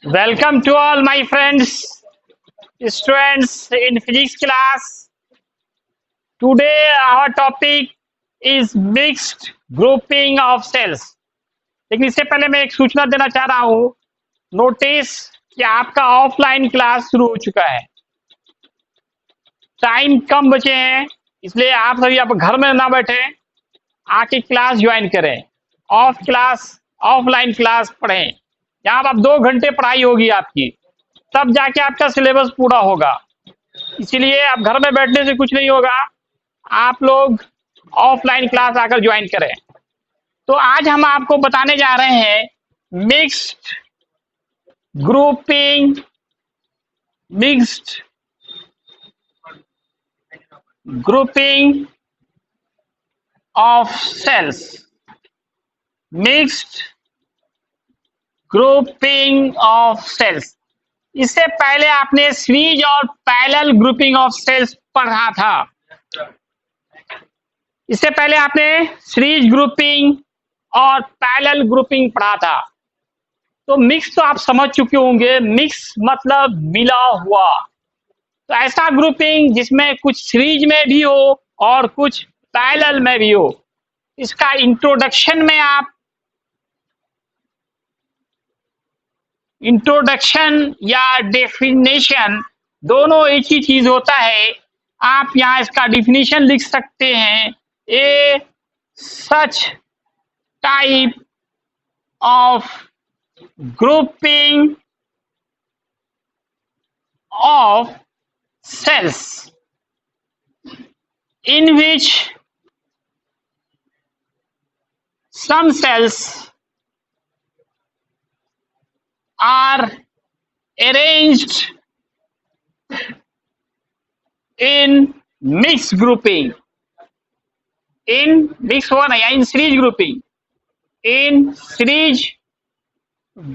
Welcome to all my friends, students in physics class. Today our topic is mixed grouping of cells. लेकिन इससे पहले मैं एक सूचना देना चाह रहा हूँ. नोटिस कि आपका ऑफलाइन क्लास शुरू हो चुका है. टाइम कम बचे हैं, इसलिए आप सभी आप घर में ना बैठे, आके क्लास ज्वाइन करें. ऑफलाइन क्लास पढ़ें. यहाँ पर आप 2 घंटे पढ़ाई होगी आपकी, तब जाके आपका सिलेबस पूरा होगा. इसीलिए आप घर में बैठने से कुछ नहीं होगा, आप लोग ऑफलाइन क्लास आकर ज्वाइन करें. तो आज हम आपको बताने जा रहे हैं mixed grouping of cells. Mixed grouping of cells. इससे पहले आपने सीरीज और पैरेलल ग्रुपिंग ऑफ सेल्स पढ़ा था. इससे पहले आपने सीरीज ग्रुपिंग और पैरेलल ग्रुपिंग पढ़ा था. तो मिक्स तो आप समझ चुके होंगे. मिक्स मतलब मिला हुआ. तो ऐसा ग्रुपिंग जिसमें कुछ सीरीज में भी हो और कुछ पैरेलल में भी हो. इसका इंट्रोडक्शन या डेफिनेशन दोनों एक ही चीज होता है. आप यहाँ इसका डिफिनेशन लिख सकते हैं. A such type of grouping of cells in which some cells are arranged in mixed grouping, in series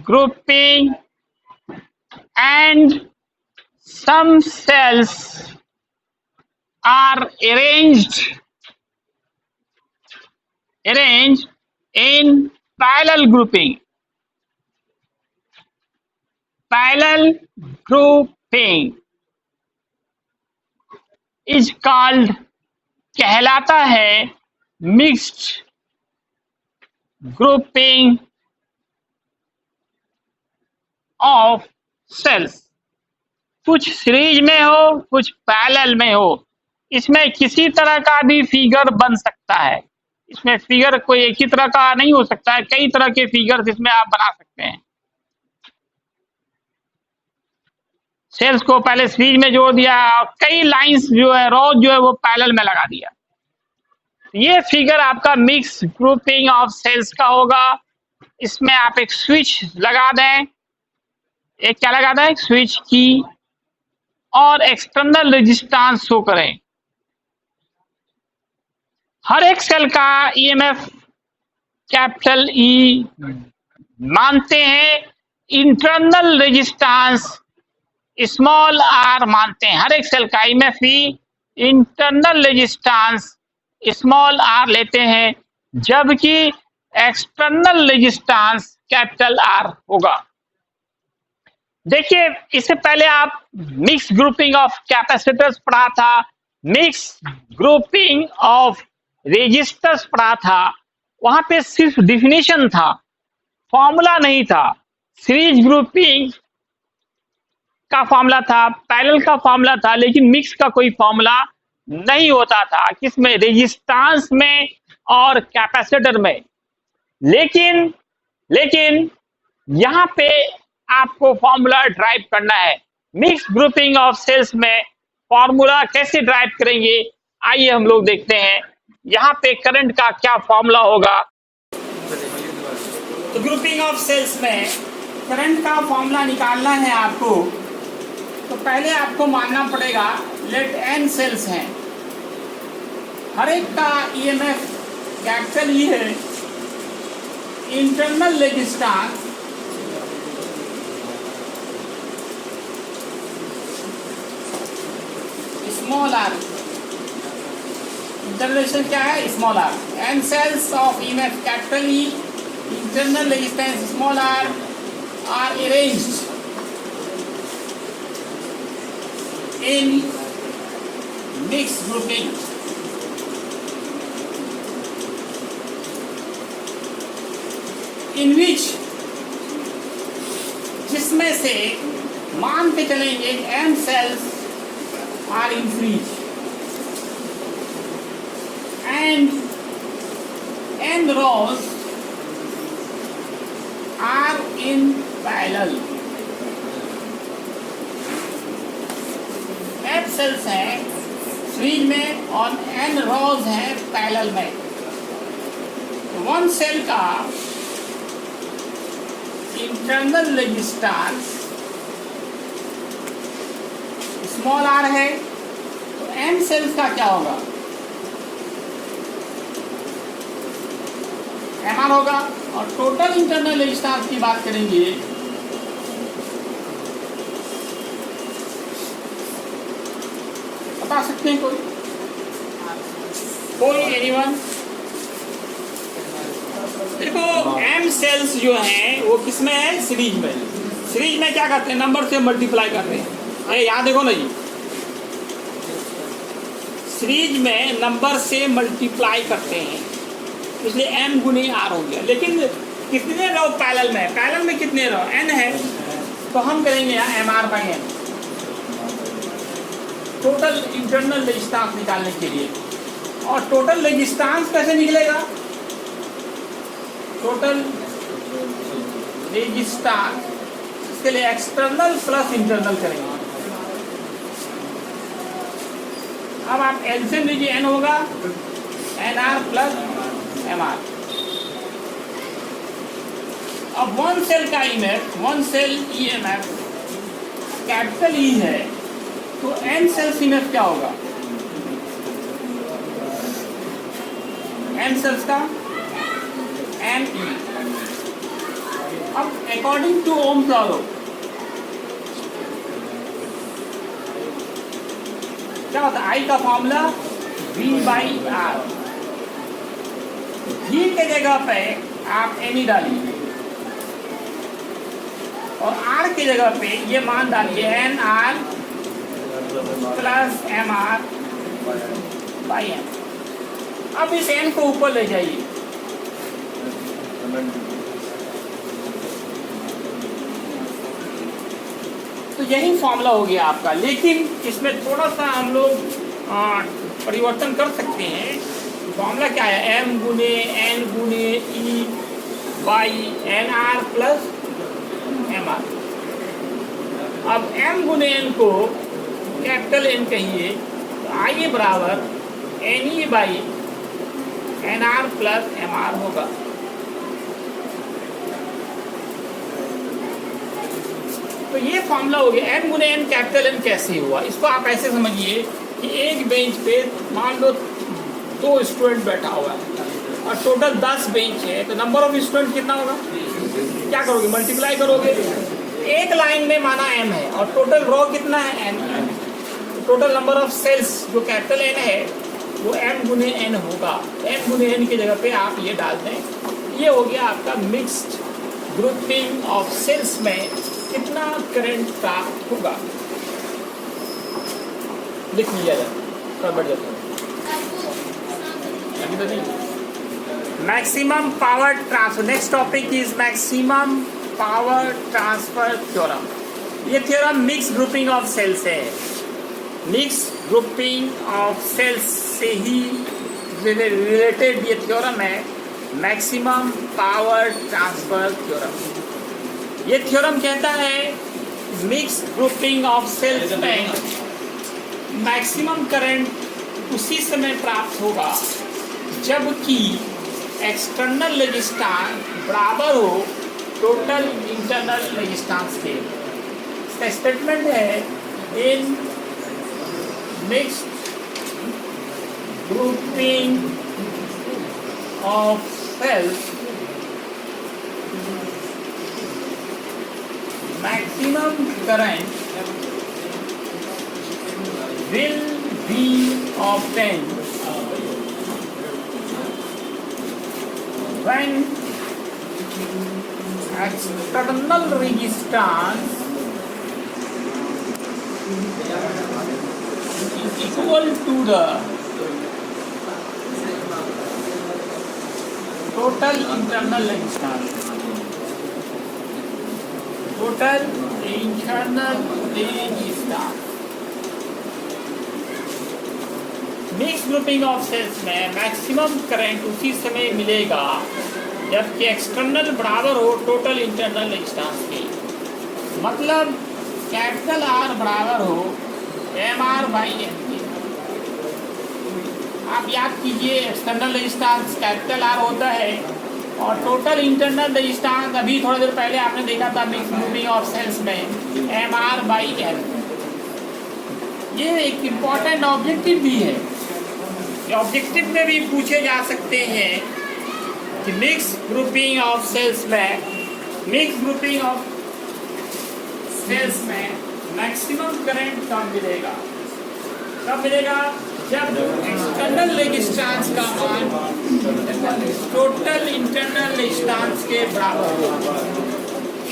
grouping, and some cells are arranged in parallel grouping. Parallel grouping is called, कहलाता है mixed grouping of cells. कुछ series में हो, कुछ parallel में हो. इसमें किसी तरह का भी फिगर बन सकता है. इसमें फिगर कोई एक ही तरह का नहीं हो सकता है. कई तरह के फिगर्स इसमें आप बना सकते हैं. सेल्स को पहले सीरीज में जोड़ दिया और कई लाइंस जो है रोज जो है वो पैरेलल में लगा दिया. ये फिगर आपका मिक्स ग्रुपिंग ऑफ सेल्स का होगा. इसमें आप एक स्विच लगा दें. एक क्या लगा दें? स्विच की. और एक्सटर्नल रेजिस्टेंस शो करें. हर एक सेल का ईएमएफ कैपिटल ई मानते हैं. इंटरनल रेजिस्टेंस स्मॉल आर मानते हैं. हर एक सेल का EMF E internal resistance small r लेते हैं, जबकि एक्सटर्नल रेजिस्टेंस कैपिटल आर होगा. देखिए, इससे पहले आप मिक्स ग्रुपिंग ऑफ कैपेसिटर्स पढ़ा था, मिक्स ग्रुपिंग ऑफ रेजिस्टर्स पढ़ा था. वहां पे सिर्फ डिफिनेशन था, फॉर्मूला नहीं था. सीरीज ग्रुपिंग का फॉर्मूला था, पैरेलल का फॉर्मूला था, लेकिन मिक्स का कोई फॉर्मूला नहीं होता था. किसमें? रेजिस्टेंस में और कैपेसिटर में. लेकिन यहाँ पे आपको फॉर्मूला ड्राइव करना है. मिक्स ग्रुपिंग ऑफ सेल्स में फॉर्मूला कैसे ड्राइव करेंगे, आइए हम लोग देखते हैं. यहाँ पे करंट का क्या फॉर्मूला होगा. तो ग्रुपिंग ऑफ सेल्स में करंट का फॉर्मूला निकालना है आपको. तो पहले आपको मानना पड़ेगा लेट एन सेल्स हैं. हर एक का ईएमएफ कैपिटल ई है. Internal resistance small r. Internal क्या है? Small r. N cells of EMF capital E, internal resistance small r, are arranged in mixed grouping. In which, जिसमें से मान के चलेंगे m cells are infringed and n rows are in parallel. f cells हैं series में और n rows हैं parallel में. वन सेल का इंटरनल रेजिस्टेंस स्मॉल r है, तो n सेल्स का क्या होगा? mr होगा. और टोटल इंटरनल रेजिस्टेंस की बात करेंगे बता सकते हैं कोई एनीवन? देखो m सेल्स जो हैं वो किसमें है? सीरीज में. सीरीज में क्या करते हैं? नंबर से मल्टीप्लाई करते हैं. अरे यहाँ देखो ना जी, सीरीज में नंबर से मल्टीप्लाई करते हैं, इसलिए m गुने r हो गया. लेकिन कितने रो पैरेलल में? पैरेलल में कितने रो? n है, तो हम करेंगे यहाँ mr/n टोटल इंटरनल रेजिस्टेंस निकालने के लिए. और टोटल रेजिस्टेंस कैसे निकलेगा? टोटल रेजिस्टेंस इसके लिए एक्सटर्नल प्लस इंटरनल करेंगे. अब आप एलसीएम लीजिए, n होगा nr प्लस mr. अब वन सेल का EMF, one cell EMF capital E है, तो n सेल्स ईएमएफ क्या होगा? n सेल्स का n e. अब अकॉर्डिंग टू ओम्स लॉ क्या होता है? I का फॉर्मूला V/R. V के जगह पे आप n डालिए और R की जगह पे ये मान डालिए nr प्लस mr/n. अब इस n को ऊपर ले जाइए, तो यही फॉर्मूला हो गया आपका. लेकिन इसमें थोड़ा सा हम लोग परिवर्तन कर सकते हैं. फॉर्मूला क्या है? m गुने n गुने e by nr plus mr. अब m गुने n को कैपिटल N कहिए, तो आइए बराबर ne by nr plus mr होगा. तो ये फॉर्मूला हो गया. m गुने n कैपिटल N कैसे हुआ? इसको आप ऐसे समझिए कि एक बेंच पे मान लो 2 स्टूडेंट बैठा हुआ है और टोटल 10 बेंच है, तो नंबर ऑफ स्टूडेंट कितना होगा? क्या करोगे? मल्टीप्लाई करोगे. एक लाइन में माना m है और टोटल रो कितना है? n. Total number of cells जो कैपिटल N है वो m गुने n होगा. m गुने n की जगह पे आप ये डाल दें. ये हो गया आपका मिक्स्ड ग्रुपिंग ऑफ सेल्स में कितना करंट प्राप्त होगा. लिख लिया जाए, बढ़ जाता है. Maximum power transfer. Next topic is maximum power transfer theorem. ये theorem mix grouping of cells है. मिक्स ग्रुपिंग ऑफ सेल्स से ही रिलेटेड ये थ्योरम है, मैक्सिमम पावर ट्रांसफर थ्योरम. ये थ्योरम कहता है मिक्स ग्रुपिंग ऑफ सेल्स में मैक्सिमम करंट उसी समय प्राप्त होगा जबकि एक्सटर्नल रेजिस्टेंस बराबर हो टोटल इंटरनल रेजिस्टेंस के. इसका स्टेटमेंट है in mixed grouping of cells maximum current will be obtained when external resistance is equal to the total internal resistance. Total internal resistance. Mix grouping of cells में maximum current उसी समय मिलेगा जबकि external बराबर हो total internal resistance के। मतलब capital R बराबर हो एम आर बाई एम के। आप याद कीजिए एक्सटर्नल रेजिस्टेंस कैपिटल आर होता है और टोटल इंटरनल रेजिस्टेंस अभी थोड़ी देर पहले आपने देखा था मिक्स ग्रुपिंग ऑफ सेल्स में एम आर बाई एम। ये एक इम्पॉर्टेंट ऑब्जेक्टिव भी है। ऑब्जेक्टिव में भी पूछे जा सकते हैं कि मिक्स ग्रुपिंग ऑफ सेल्स में मैक्सिमम करंट कब मिलेगा? जब एक्सटर्नल रेजिस्टेंस का मान टोटल इंटरनल रेजिस्टेंस के बराबर हो।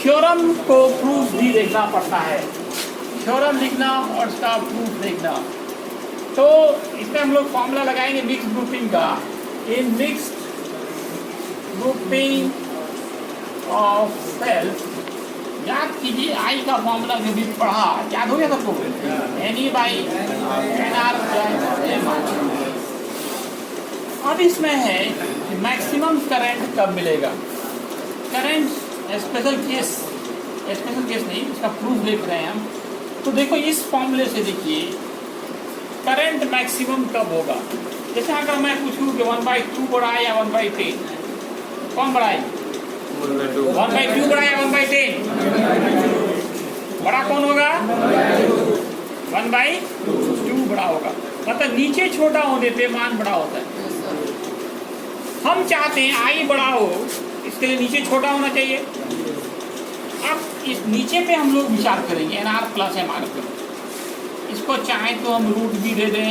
थ्योरम को प्रूफ भी देखना पड़ता है, थ्योरम लिखना और उसका प्रूफ देखना। तो इसमें हम लोग फॉर्मूला लगाएंगे मिक्स ग्रुपिंग का। In mix grouping of cells याद कीजिए आई का फॉर्मूला जो भी पढ़ा याद हो गया सबको, n by n r plus m r. अब इसमें है कि मैक्सिमम करंट कब मिलेगा। करंट स्पेशल केस नहीं, इसका प्रूफ देख रहे हैं हम। तो देखो इस फॉर्मूले से देखिए करंट मैक्सिमम कब होगा। जैसे अगर मैं पूछूं कि 1/2 बड़ा है या 1/10, कौन बड़ा है? 1/2 बड़ा है या 1/10? बड़ा कौन होगा? 1/2 बड़ा होगा। मतलब नीचे छोटा होने पे मान बड़ा होता है। हम चाहते हैं आई बड़ा हो, इसके लिए नीचे छोटा होना चाहिए। अब इस नीचे पे हम लोग विचार करेंगे n r plus m r पर। इसको चाहें तो हम रूट भी दे दें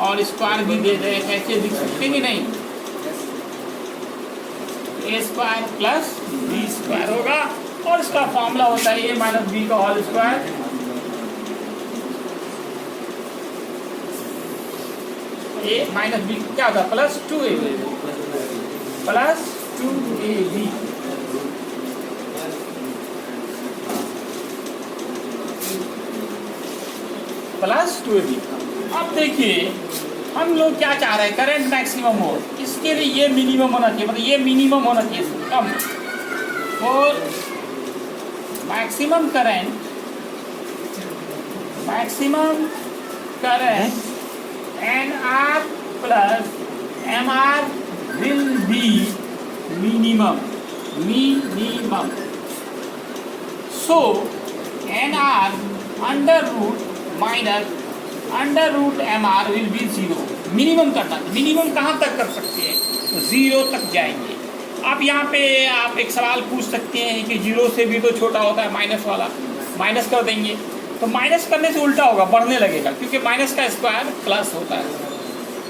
और स्क्वायर भी दे दें, ऐसे लिख सकते कि नहीं? ए स्क्वायर प्लस बी स्क्वायर होगा और इसका फॉर्मूला होता है ए माइनस बी का होल स्क्वायर। ए माइनस बी क्या होता है? Plus 2ab plus 2ab। अब देखिए हम लोग क्या चाह रहे हैं, करंट मैक्सिमम हो। इसके लिए ये मिनिमम होना चाहिए, मतलब ये मिनिमम होना चाहिए कम। और maximum current n r plus m r will be minimum. So n r under root minus under root m r will be 0। Minimum करना, मिनिमम कहाँ तक कर सकते हैं? 0 तक जाएंगे। आप यहाँ पे आप एक सवाल पूछ सकते हैं कि 0 से भी तो छोटा होता है माइनस वाला, माइनस कर देंगे तो माइनस करने से उल्टा होगा, बढ़ने लगेगा, क्योंकि माइनस का स्क्वायर प्लस होता है।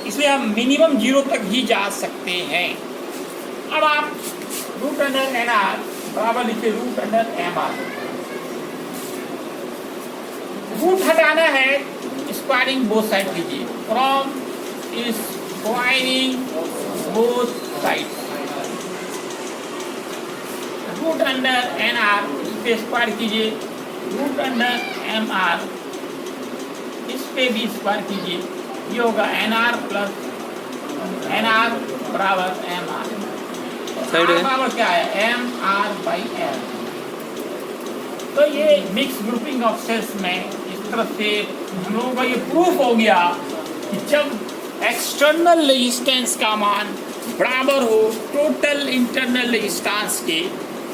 इसलिए हम मिनिमम 0 तक ही जा सकते हैं। अब आप रूट अंडर एन आर बराबर लिखिए root under m r. Root हटाना है, स्क्वायरिंग बोथ साइड कीजिए। From squaring both side root under n r पे स्क्वायर कीजिए, रूट अंडर एम आर इस पे भी स्क्वायर कीजिए। ये होगा n r plus n r बराबर एम आर। बराबर क्या है? M r by m. तो ये मिक्स ग्रुपिंग ऑफ सेल्स में इस तरह से हम लोगों का ये प्रूफ हो गया कि जब एक्सटर्नल रेजिस्टेंस का मान बराबर हो टोटल इंटरनल रेजिस्टेंस के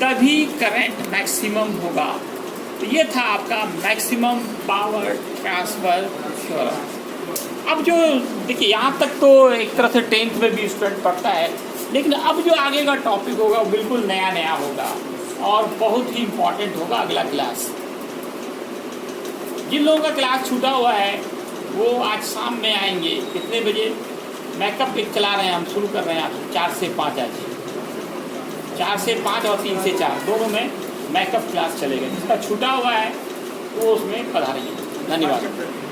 तभी करंट मैक्सिमम होगा। तो ये था आपका मैक्सिमम पावर ट्रांसफर थ्योरम। अब जो देखिए यहाँ तक तो एक तरह से 10th में भी स्टूडेंट पढ़ता है, लेकिन अब जो आगे का टॉपिक होगा वो बिल्कुल नया होगा और बहुत ही इम्पोर्टेंट होगा अगला क्लास। जिन लोगों का क्लास छूटा हुआ है वो आज शाम में आएंगे। कितने बजे? मेकअप पिक चला रहे हैं हम, शुरू कर रहे हैं आप 4 से 5 आज 4 से 5 और 3 से 4 दोनों में मैकअप क्लास चलेगा। जिसका छूटा हुआ है वो उसमें पधारिए। धन्यवाद।